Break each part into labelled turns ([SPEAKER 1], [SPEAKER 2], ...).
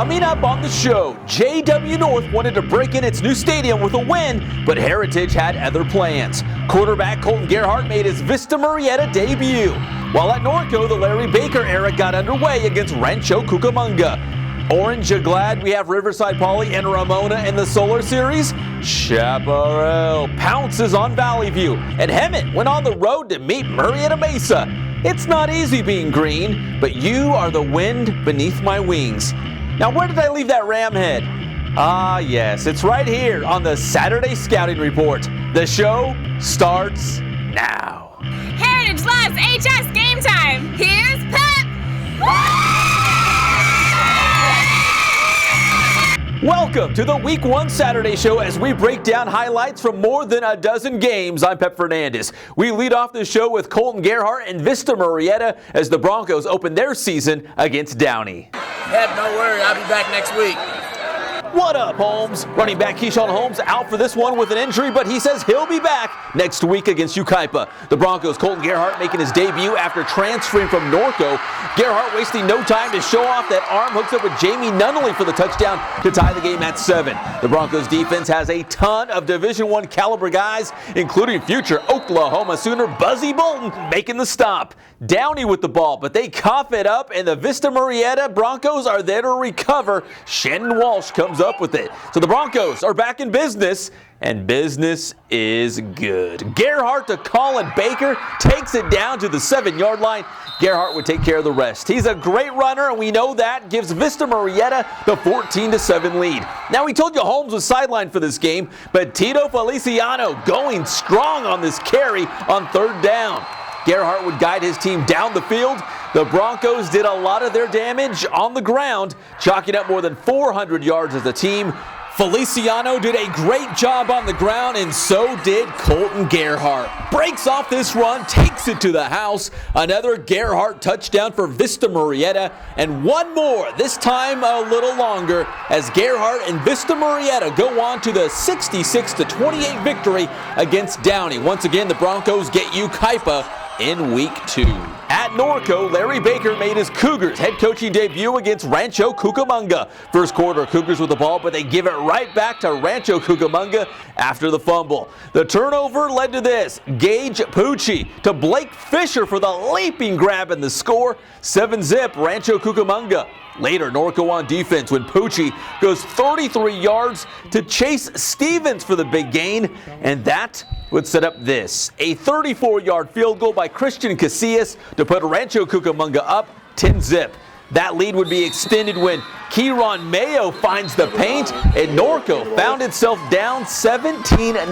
[SPEAKER 1] Coming up on the show, JW North wanted to break in its new stadium with a win, but Heritage had other plans. Quarterback Colton Gerhardt made his Vista Murrieta debut, while at Norco, the Larry Baker era got underway against Rancho Cucamonga. Orange, you glad we have Riverside Poly and Ramona in the Solar Series? Chaparral pounces on Valley View, and Hemet went on the road to meet Murrieta Mesa. It's not easy being green, but you are the wind beneath my wings. Now, where did I leave that ram head? Ah, yes, it's right here on the Saturday Scouting Report. The show starts now.
[SPEAKER 2] Heritage loves HS game time. Here's Pep.
[SPEAKER 1] Welcome to the Week 1 Saturday show as we break down highlights from more than a dozen games. I'm Pep Fernandez. We lead off the show with Colton Gerhardt and Vista Murrieta as the Broncos open their season against Downey.
[SPEAKER 3] Pep, don't worry, I'll be back next week.
[SPEAKER 1] What up, Holmes? Running back Keyshawn Holmes out for this one with an injury, but he says he'll be back next week against Yucaipa. The Broncos' Colton Gerhardt making his debut after transferring from Norco. Gerhardt wasting no time to show off that arm, hooks up with Jamie Nunnally for the touchdown to tie the game at 7. The Broncos' defense has a ton of Division I caliber guys, including future Oklahoma Sooner Buzzy Bolton making the stop. Downey with the ball, but they cough it up, and the Vista Murrieta Broncos are there to recover. Shannon Walsh comes up with it. So the Broncos are back in business, and business is good. Gerhardt to Colin Baker takes it down to the 7-yard line. Gerhardt would take care of the rest. He's a great runner, and we know that gives Vista Murrieta the 14-7 lead. Now, we told you Holmes was sidelined for this game, but Tito Feliciano going strong on this carry on 3rd down. Gerhardt would guide his team down the field. The Broncos did a lot of their damage on the ground, chalking up more than 400 yards as a team. Feliciano did a great job on the ground, and so did Colton Gerhardt. Breaks off this run, takes it to the house. Another Gerhardt touchdown for Vista Murrieta, and one more, this time a little longer, as Gerhardt and Vista Murrieta go on to the 66-28 victory against Downey. Once again, the Broncos get Yucaipa in Week 2. At Norco, Larry Baker made his Cougars head coaching debut against Rancho Cucamonga. First quarter, Cougars with the ball, but they give it right back to Rancho Cucamonga after the fumble. The turnover led to this. Gage Pucci to Blake Fisher for the leaping grab and the score. 7-zip, Rancho Cucamonga. Later, Norco on defense when Pucci goes 33 yards to Chase Stevens for the big gain, and that would set up this. A 34-yard field goal by Christian Casillas to put Rancho Cucamonga up 10-zip. That lead would be extended when Kieron Mayo finds the paint, and Norco found itself down 17-0.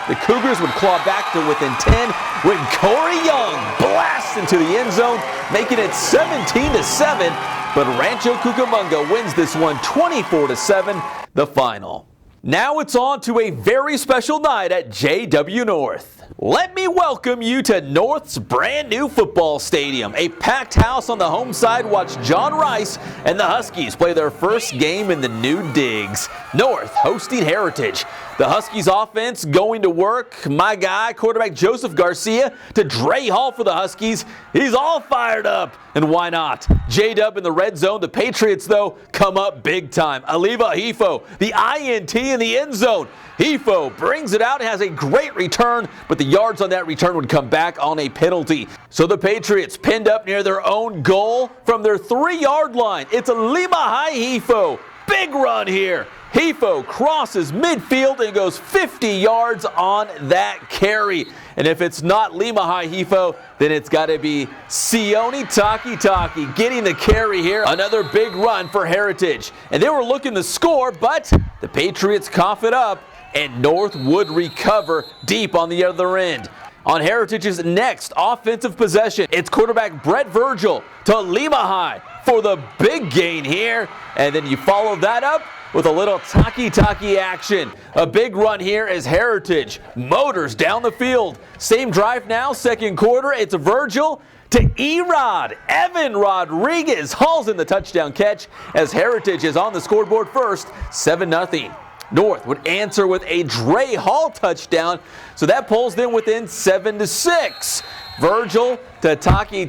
[SPEAKER 1] The Cougars would claw back to within 10 when Corey Young blasts into the end zone, making it 17-7. But Rancho Cucamonga wins this one 24-7, the final. Now it's on to a very special night at JW North. Let me welcome you to North's brand new football stadium. A packed house on the home side watched John Rice and the Huskies play their first game in the new digs. North hosting Heritage. The Huskies offense going to work. My guy, quarterback Joseph Garcia, to Dre Hall for the Huskies. He's all fired up, and why not? J-Dub in the red zone. The Patriots, though, come up big time. Aliva Hefo, the INT in the end zone. Hefo brings it out, has a great return, but the yards on that return would come back on a penalty. So the Patriots pinned up near their own goal from their 3-yard line. It's a Lima High Hefo. Big run here. Hefo crosses midfield and goes 50 yards on that carry. And if it's not Lima High Hefo, then it's got to be Sione Taki getting the carry here. Another big run for Heritage. And they were looking to score, but the Patriots cough it up, and North would recover deep on the other end. On Heritage's next offensive possession, it's quarterback Brett Virgil to Lima High for the big gain here. And then you follow that up with a little Taki action. A big run here as Heritage motors down the field. Same drive now, second quarter. It's Virgil to Erod. Evan Rodriguez hauls in the touchdown catch as Heritage is on the scoreboard first, 7-0. North would answer with a Dre Hall touchdown, so that pulls them within 7-6. Virgil to Taki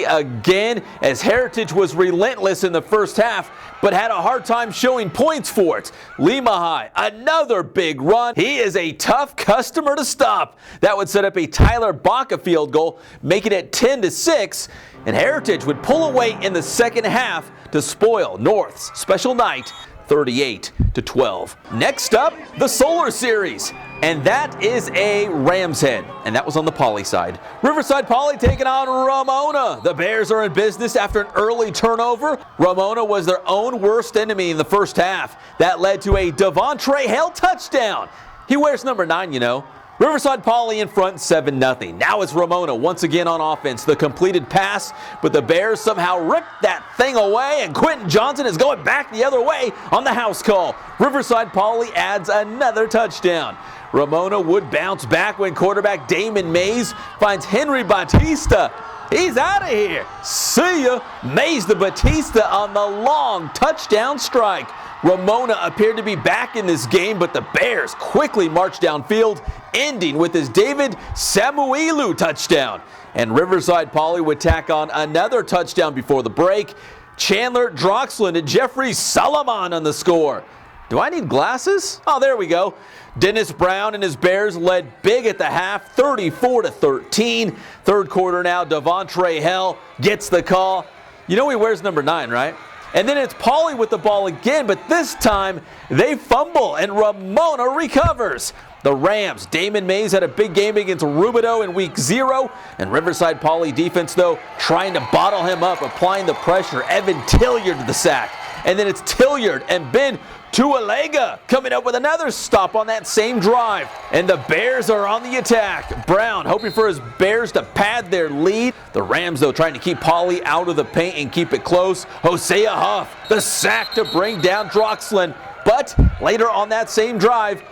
[SPEAKER 1] again, as Heritage was relentless in the first half, but had a hard time showing points for it. Lima High, another big run. He is a tough customer to stop. That would set up a Tyler Baca field goal, making it 10-6, and Heritage would pull away in the second half to spoil North's special night, 38-12. Next up, the Solar Series. And that is a Ram's Head, and that was on the Poly side. Riverside Poly taking on Ramona. The Bears are in business after an early turnover. Ramona was their own worst enemy in the first half. That led to a Devontre Hale touchdown. He wears number 9, you know. Riverside Poly in front 7-0. Now it's Ramona once again on offense. The completed pass, but the Bears somehow ripped that thing away, and Quentin Johnson is going back the other way on the house call. Riverside Poly adds another touchdown. Ramona would bounce back when quarterback Damon Mays finds Henry Batista. He's out of here. See ya. Mays to Batista on the long touchdown strike. Ramona appeared to be back in this game, but the Bears quickly marched downfield, ending with his David Samuelu touchdown. And Riverside Poly would tack on another touchdown before the break. Chandler Droxland and Jeffrey Solomon on the score. Do I need glasses? Oh, there we go. Dennis Brown and his Bears led big at the half, 34-13. Third quarter now, Devontre Hale gets the call. You know he wears number 9, right? And then it's Poly with the ball again, but this time they fumble and Ramona recovers. The Rams, Damon Mays had a big game against Rubidoux in week 0, and Riverside Poly defense, though, trying to bottle him up, applying the pressure. Evan Tilliard to the sack. And then it's Tilliard and Ben Tualega coming up with another stop on that same drive. And the Bears are on the attack. Brown hoping for his Bears to pad their lead. The Rams, though, trying to keep Poly out of the paint and keep it close. Hosea Huff, the sack to bring down Droxland. But later on that same drive,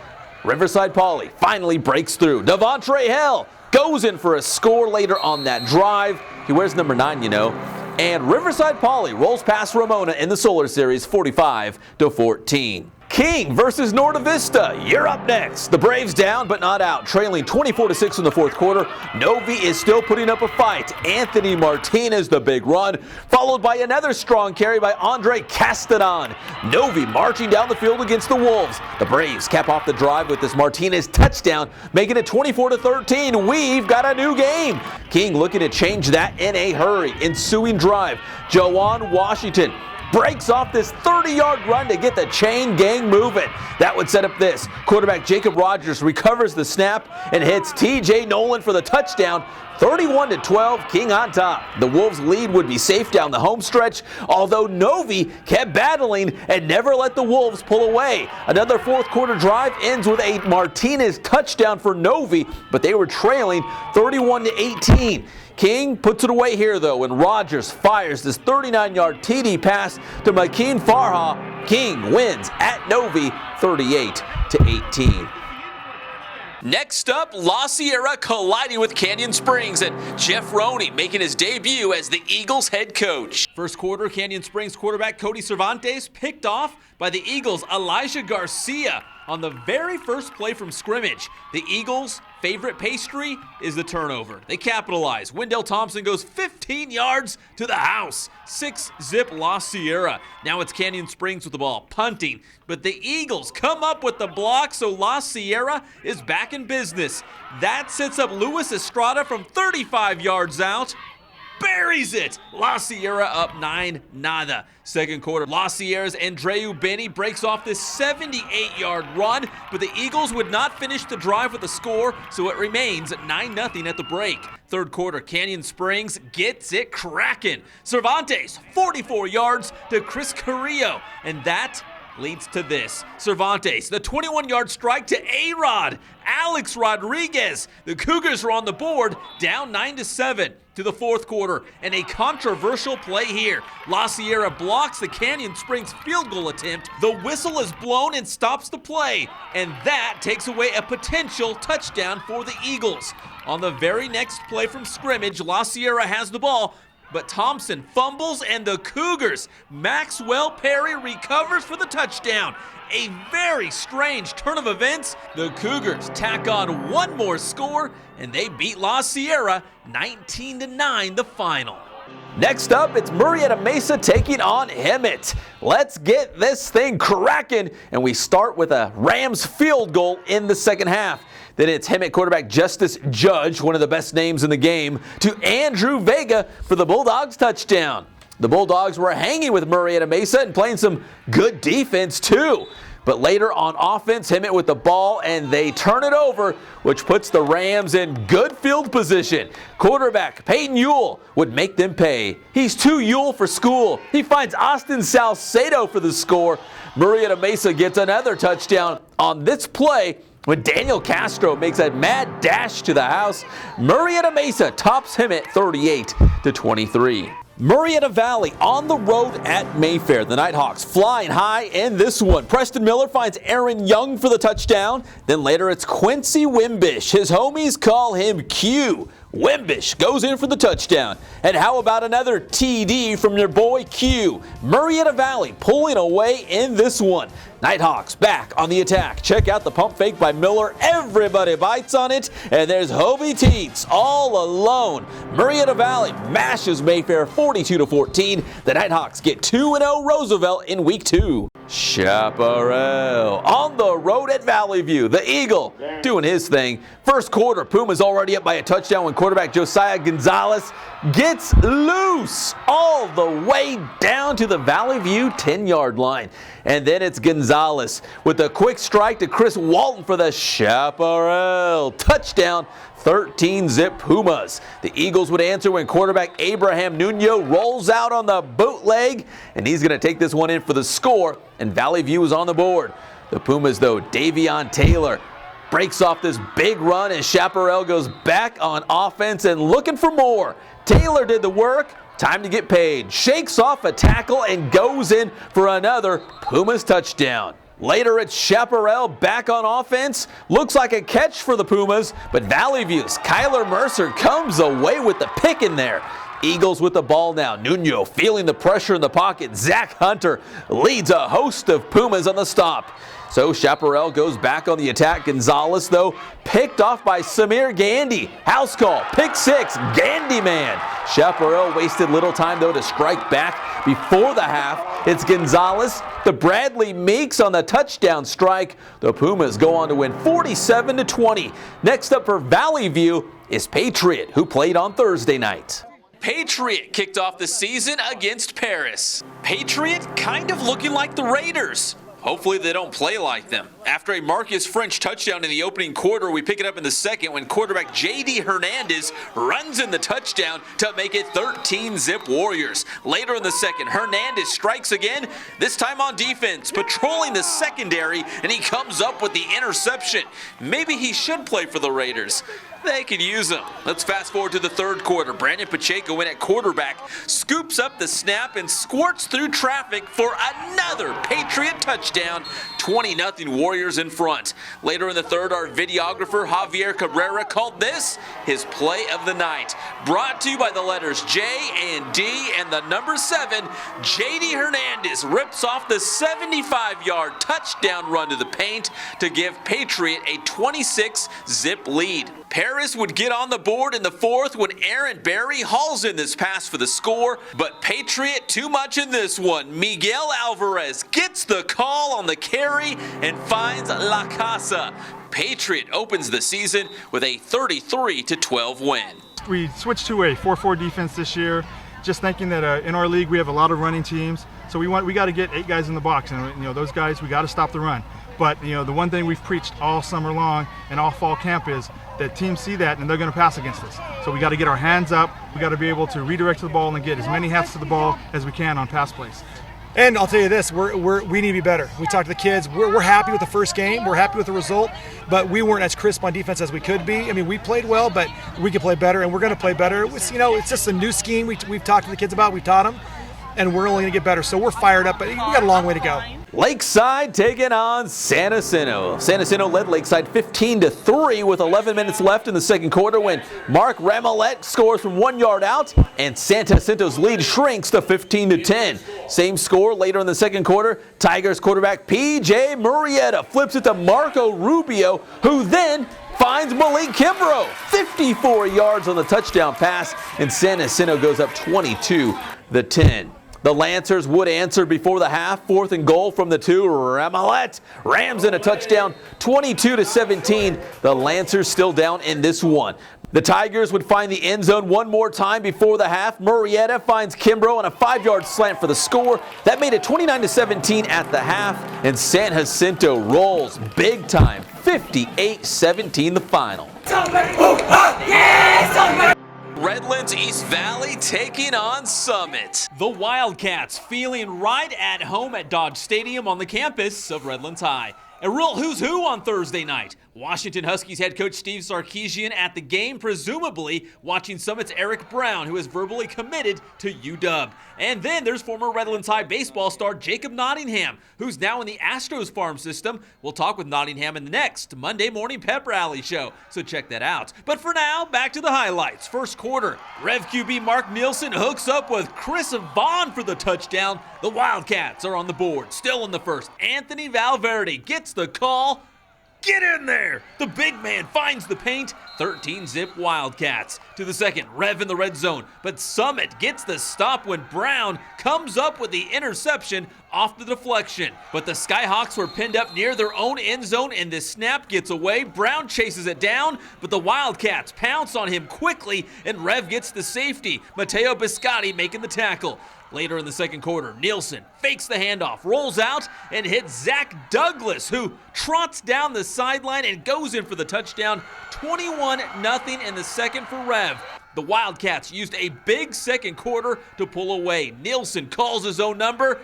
[SPEAKER 1] Riverside Poly finally breaks through. Devontre Hale goes in for a score later on that drive. He wears number 9, you know. And Riverside Poly rolls past Ramona in the Solar Series 45-14. King versus Norte Vista. You're up next. The Braves down but not out, trailing 24-6 in the fourth quarter. Novi is still putting up a fight. Anthony Martinez the big run, followed by another strong carry by Andre Castanon. Novi marching down the field against the Wolves. The Braves cap off the drive with this Martinez touchdown, making it 24-13. We've got a new game. King looking to change that in a hurry. Ensuing drive, Jawan Washington breaks off this 30-yard run to get the chain gang moving. That would set up this. Quarterback Jacob Rogers recovers the snap and hits TJ Nolan for the touchdown. 31-12, King on top. The Wolves' lead would be safe down the home stretch, although Novi kept battling and never let the Wolves pull away. Another fourth quarter drive ends with a Martinez touchdown for Novi, but they were trailing 31-18. King puts it away here, though, and Rogers fires this 39-yard TD pass to Makeen Farha. King wins at Novi 38-18. Next up, La Sierra colliding with Canyon Springs, and Jeff Roney making his debut as the Eagles head coach. First quarter, Canyon Springs quarterback Cody Cervantes picked off by the Eagles' Elijah Garcia on the very first play from scrimmage. The Eagles' favorite pastry is the turnover. They capitalize. Wendell Thompson goes 15 yards to the house. 6-zip La Sierra. Now it's Canyon Springs with the ball, punting. But the Eagles come up with the block, so La Sierra is back in business. That sets up Luis Estrada from 35 yards out. Buries it. La Sierra up 9-0. Second quarter, La Sierra's Andreu Benny breaks off this 78-yard run, but the Eagles would not finish the drive with a score, so it remains 9-0 at the break. Third quarter, Canyon Springs gets it cracking. Cervantes, 44 yards to Chris Carrillo, and that leads to this. Cervantes, the 21-yard strike to A-Rod. Alex Rodriguez. The Cougars are on the board, down 9-7 to the fourth quarter, and a controversial play here. La Sierra blocks the Canyon Springs field goal attempt. The whistle is blown and stops the play, and that takes away a potential touchdown for the Eagles. On the very next play from scrimmage, La Sierra has the ball, but Thompson fumbles and the Cougars. Maxwell Perry recovers for the touchdown. A very strange turn of events. The Cougars tack on one more score and they beat La Sierra 19-9 the final. Next up, it's Murrieta Mesa taking on Hemet. Let's get this thing cracking, and we start with a Rams field goal in the second half. Then it's Hemet quarterback Justice Judge, one of the best names in the game, to Andrew Vega for the Bulldogs touchdown. The Bulldogs were hanging with Murrieta Mesa and playing some good defense too. But later on offense, Hemet with the ball, and they turn it over, which puts the Rams in good field position. Quarterback Peyton Ewell would make them pay. He's too Ewell for school. He finds Austin Salcedo for the score. Murrieta Mesa gets another touchdown on this play when Daniel Castro makes a mad dash to the house. Murrieta Mesa tops Hemet 38-23. Murrieta Valley on the road at Mayfair. The Nighthawks flying high in this one. Preston Miller finds Aaron Young for the touchdown. Then later it's Quincy Wimbish. His homies call him Q. Wimbish goes in for the touchdown. And how about another TD from your boy Q? Murrieta Valley pulling away in this one. Nighthawks back on the attack. Check out the pump fake by Miller. Everybody bites on it. And there's Hovey Teets all alone. Murrieta Valley mashes Mayfair 42-14. The Nighthawks get 2-0 Roosevelt in week 2. Chaparral on the road at Valley View. The Eagle doing his thing. First quarter, Puma's already up by a touchdown when quarterback Josiah Gonzalez gets loose all the way down to the Valley View 10-yard line. And then it's Gonzalez with a quick strike to Chris Walton for the Chaparral touchdown. 13-zip Pumas. The Eagles would answer when quarterback Abraham Nuno rolls out on the bootleg, and he's going to take this one in for the score, and Valley View is on the board. The Pumas, though, Davion Taylor breaks off this big run, and Chaparral goes back on offense and looking for more. Taylor did the work. Time to get paid. Shakes off a tackle and goes in for another Pumas touchdown. Later, it's Chaparral back on offense. Looks like a catch for the Pumas, but Valley View's Kyler Mercer comes away with the pick in there. Eagles with the ball now. Nuno feeling the pressure in the pocket. Zach Hunter leads a host of Pumas on the stop. So Chaparral goes back on the attack. Gonzalez, though, picked off by Samir Gandy. House call, pick six, Gandy man. Chaparral wasted little time, though, to strike back before the half. It's Gonzalez, the Bradley Meeks on the touchdown strike. The Pumas go on to win 47-20. Next up for Valley View is Patriot, who played on Thursday night. Patriot kicked off the season against Perris. Patriot kind of looking like the Raiders. Hopefully they don't play like them. After a Marcus French touchdown in the opening quarter, we pick it up in the second when quarterback J.D. Hernandez runs in the touchdown to make it 13-zip Warriors. Later in the second, Hernandez strikes again, this time on defense, patrolling the secondary, and he comes up with the interception. Maybe he should play for the Raiders. They could use him. Let's fast forward to the third quarter. Brandon Pacheco in at quarterback, scoops up the snap and squirts through traffic for another Patriot touchdown. 20-0 Warriors in front. Later in the third, our videographer Javier Cabrera called this his play of the night. Brought to you by the letters J and D and the number 7, J.D. Hernandez rips off the 75-yard touchdown run to the paint to give Patriot a 26-zip lead. Perris would get on the board in the fourth when Aaron Berry hauls in this pass for the score, but Patriot too much in this one. Miguel Alvarez gets the call on the carry and finds La Casa. Patriot opens the season with a 33-12 win.
[SPEAKER 4] We switched to a 4-4 defense this year, just thinking that in our league we have a lot of running teams, so we got to get 8 guys in the box, and those guys, we got to stop the run. But the one thing we've preached all summer long and all fall camp is that teams see that and they're going to pass against us. So we got to get our hands up. We got to be able to redirect the ball and get as many hats to the ball as we can on pass plays.
[SPEAKER 5] And I'll tell you this, we need to be better. We talked to the kids. We're happy with the first game. We're happy with the result, but we weren't as crisp on defense as we could be. I mean, we played well, but we could play better, and we're going to play better. It's just a new scheme we've talked to the kids about. We've taught them. and we're only going to get better. So we're fired up, but we got a long way to go.
[SPEAKER 1] Lakeside taking on San Jacinto. San Jacinto led Lakeside 15-3 with 11 minutes left in the second quarter when Mark Ramolette scores from 1 yard out, and San Jacinto's lead shrinks to 15-10. Same score later in the second quarter. Tigers quarterback P.J. Murrieta flips it to Marco Rubio, who then finds Malik Kimbrough. 54 yards on the touchdown pass, and San Jacinto goes up 22-10. The Lancers would answer before the half. 4th and goal from the 2. Ramolette rams in a touchdown, 22-17. The Lancers still down in this one. The Tigers would find the end zone one more time before the half. Murrieta finds Kimbrough on a 5-yard slant for the score. That made it 29-17 at the half, and San Jacinto rolls big time, 58-17 the final. Redlands East Valley taking on Summit. The Wildcats feeling right at home at Dodge Stadium on the campus of Redlands High. A real who's who on Thursday night. Washington Huskies head coach Steve Sarkisian at the game, presumably watching Summit's Eric Brown, who is verbally committed to UW. And then there's former Redlands High baseball star Jacob Nottingham, who's now in the Astros farm system. We'll talk with Nottingham in the next Monday morning pep rally show, so check that out. But for now, back to the highlights. First quarter, Rev QB Mark Nielsen hooks up with Chris Vaughn for the touchdown. The Wildcats are on the board, still in the first. Anthony Valverde gets the call. Get in there! The big man finds the paint. 13-zip Wildcats. To the second, Rev in the red zone. But Summit gets the stop when Brown comes up with the interception off the deflection. But the Skyhawks were pinned up near their own end zone, and this snap gets away. Brown chases it down, but the Wildcats pounce on him quickly, and Rev gets the safety. Matteo Biscotti making the tackle. Later in the second quarter, Nielsen fakes the handoff, rolls out, and hits Zach Douglas, who trots down the sideline and goes in for the touchdown. 21-0 in the second for Rev. The Wildcats used a big second quarter to pull away. Nielsen calls his own number.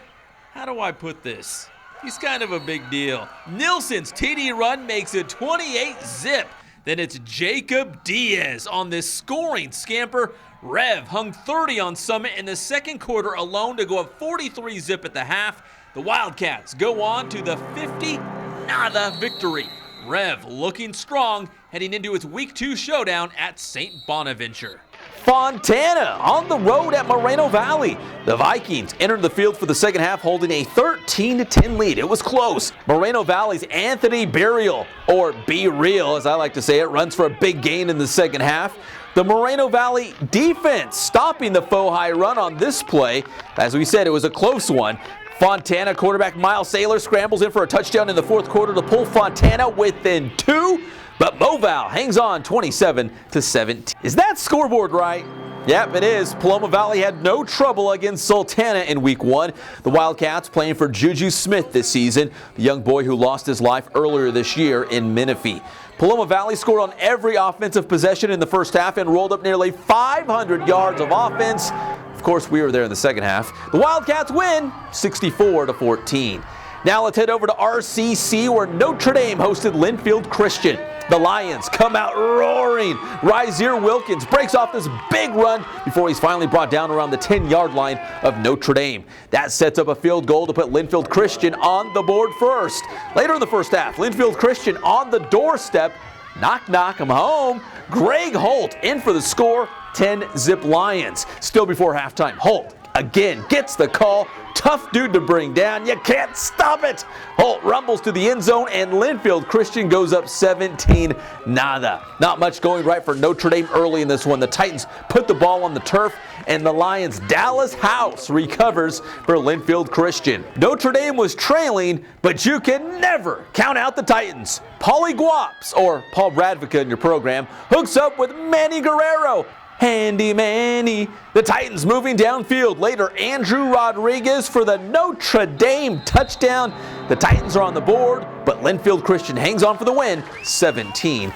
[SPEAKER 1] How do I put this? He's kind of a big deal. Nielsen's TD run makes it 28-zip. Then it's Jacob Diaz on this scoring scamper. Rev hung 30 on Summit in the second quarter alone to go up 43-zip at the half. The Wildcats go on to the 50-0 victory. Rev looking strong heading into its Week 2 showdown at St. Bonaventure. Fontana on the road at Moreno Valley. The Vikings entered the field for the second half holding a 13-10 lead. It was close. Moreno Valley's Anthony Burial, or Be Real as I like to say it, runs for a big gain in the second half. The Moreno Valley defense stopping the faux high run on this play. As we said, it was a close one. Fontana quarterback Miles Saylor scrambles in for a touchdown in the fourth quarter to pull Fontana within 2. But Moval hangs on 27-17. Is that scoreboard right? Yep, it is. Paloma Valley had no trouble against Sultana in Week 1. The Wildcats playing for Juju Smith this season, the young boy who lost his life earlier this year in Menifee. Paloma Valley scored on every offensive possession in the first half and rolled up nearly 500 yards of offense. Of course, we were there in the second half. The Wildcats win 64-14. Now let's head over to RCC where Notre Dame hosted Linfield Christian. The Lions come out roaring. Rizier Wilkins breaks off this big run before he's finally brought down around the 10-yard line of Notre Dame. That sets up a field goal to put Linfield Christian on the board first. Later in the first half, Linfield Christian on the doorstep. Knock, knock, I'm home. Greg Holt in for the score. 10-zip Lions. Still before halftime, Holt again gets the call. Tough dude to bring down. You can't stop it. Holt rumbles to the end zone, and Linfield Christian goes up 17-0. Not much going right for Notre Dame early in this one. The Titans put the ball on the turf, and the Lions' Dallas House recovers for Linfield Christian. Notre Dame was trailing, but you can never count out the Titans. Paulie Guaps, or Paul Bradvica in your program, hooks up with Manny Guerrero. Handy Manny. The Titans moving downfield. Later, Andrew Rodriguez for the Notre Dame touchdown. The Titans are on the board, but Linfield Christian hangs on for the win, 17-7.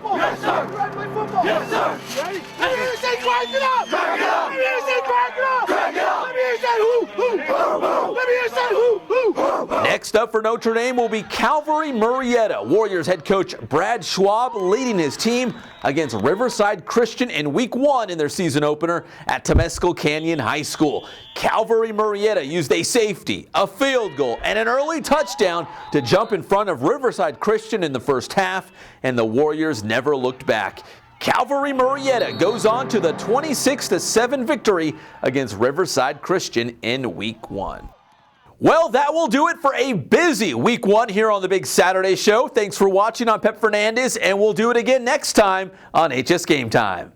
[SPEAKER 6] Yes, sir! Yes, sir! Ready? Let me hear you say crank it up! Crank it up! Let me hear you say crank it up! Crank it up! Let me hear you say who, who! Let me hear you say who, who!
[SPEAKER 1] Next Next up for Notre Dame will be Calvary Murrieta. Warriors head coach Brad Schwab leading his team against Riverside Christian in week 1 in their season opener at Temescal Canyon High School. Calvary Murrieta used a safety, a field goal, and an early touchdown to jump in front of Riverside Christian in the first half, and the Warriors never looked back. Calvary Murrieta goes on to the 26-7 victory against Riverside Christian in week 1. Well, that will do it for a busy week 1 here on the Big Saturday Show. Thanks for watching. I'm Pep Fernandez, and we'll do it again next time on HS Game Time.